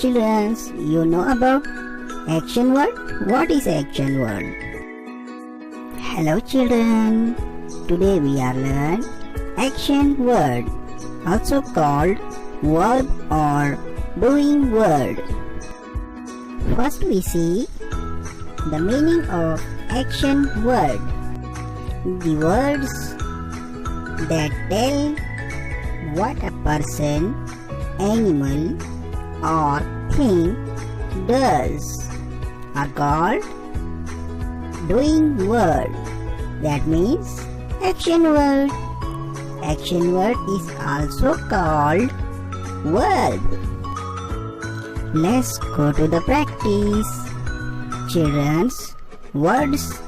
Children, you know about action word? What is action word? Hello children, today we are learn action word, also called verb or doing word. First we see the meaning of action word. The words that tell what a person, animal or thing does are called doing word. That means action word. Action word is also called verb. Let's go to the practice. Children's words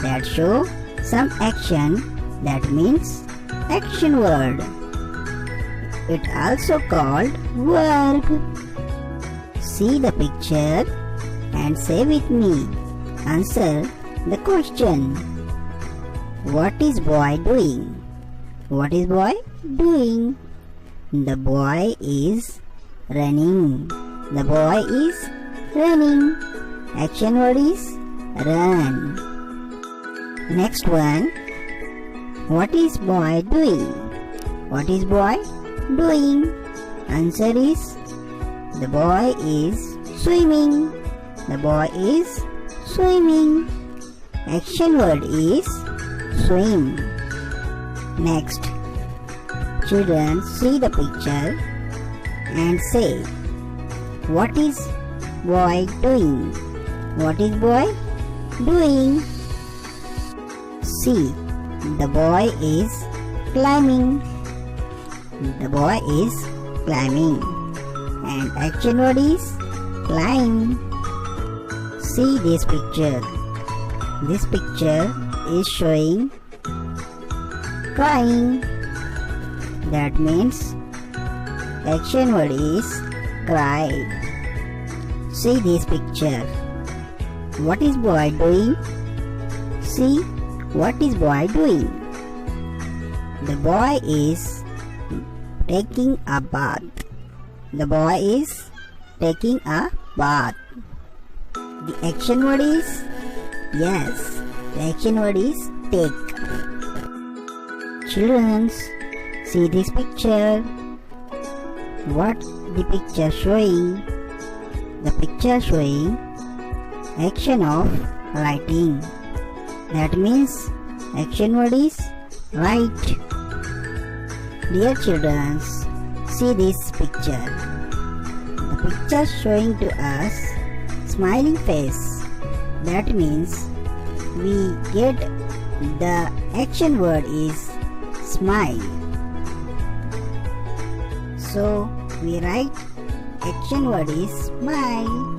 that show some action, that means action word. It also called verb. See the picture and say with me. Answer the question. What is boy doing? What is boy doing? The boy is running. The boy is running. Action word is run. Next one. What is boy doing? What is boy doing? Answer is the boy is swimming. The boy is swimming. Action word is swim. Next, children, see the picture and say, what is boy doing? What is boy doing? See, the boy is climbing. The boy is climbing. And action word is climb. See this picture. This picture is showing crying. That means action word is cry. See this picture. What is boy doing? See, what is boy doing? The boy is taking a bath. The boy is taking a bath. The action word is yes. The action word is take. Children, see this picture. What the picture showing? The picture showing action of writing. That means action word is write. Dear children, see this picture. The picture showing to us smiling face. That means we get the action word is smile. So we write action word is smile.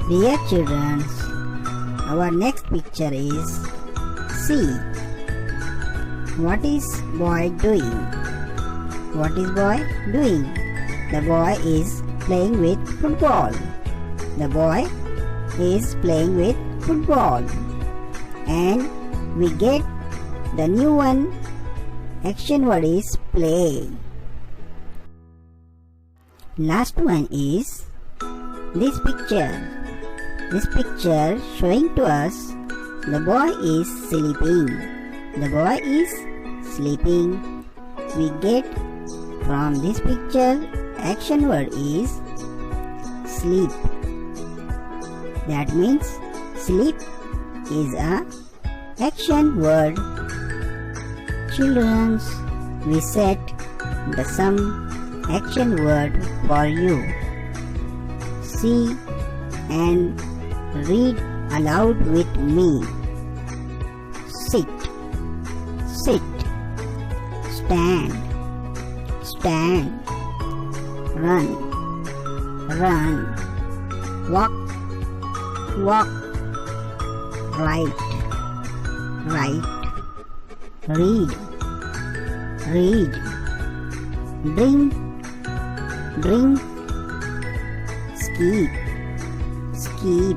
Dear children, our next picture is see. What is boy doing? What is boy doing? The boy is playing with football. The boy is playing with football. And we get the new one. Action word is play. Last one is this picture. This picture showing to us the boy is sleeping. The boy is sleeping. We get from this picture action word is sleep. That means sleep is a action word. Children, we set the some action word for you. See and read aloud with me. Sit, sit. Stand, stand. Run, run. Walk, walk. Write, write. Read, read. Drink, drink. Skip, skip.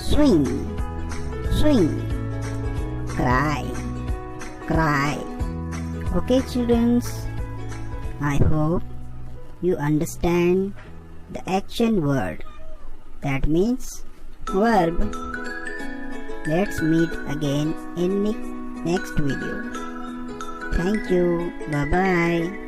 Swing, swing. Cry, cry. Okay children, I hope you understand the action word. That means verb. Let's meet again in next video. Thank you. Bye bye.